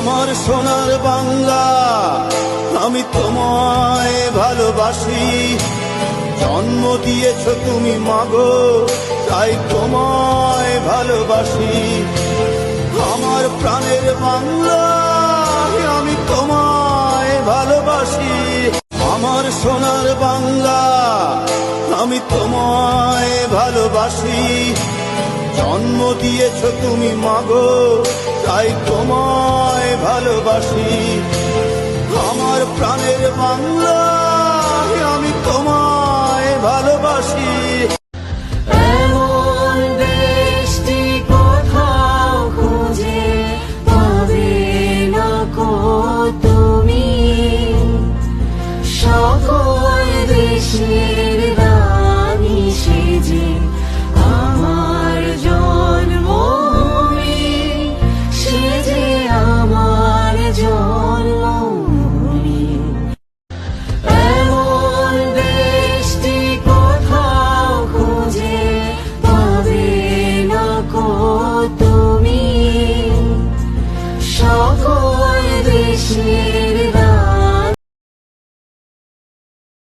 আমার সোনার বাংলা, আমি তোমায় ভালোবাসি। জন্ম দিয়েছ তুমি মাগো, তাই তোমায় ভালোবাসি। আমার প্রাণের বাংলা, আমি তোমায় ভালোবাসি। আমার সোনার বাংলা, আমি তোমায় ভালোবাসি। জন্ম দিয়েছ তুমি মাগো, তাই তোমায় ভালোবাসি। আমার প্রাণের বাংলা, আমি তোমায় ভালোবাসি। এমন দেশটি কোথাও খুঁজে পাবে না কো তুমি, সকল দেশের রানী সেজে আমার জন্মভূমি, সেজে আমার জন্মভূমি। এমন দেশটি কোথাও খুঁজে পাবে না কো তুমি, সকল দেশের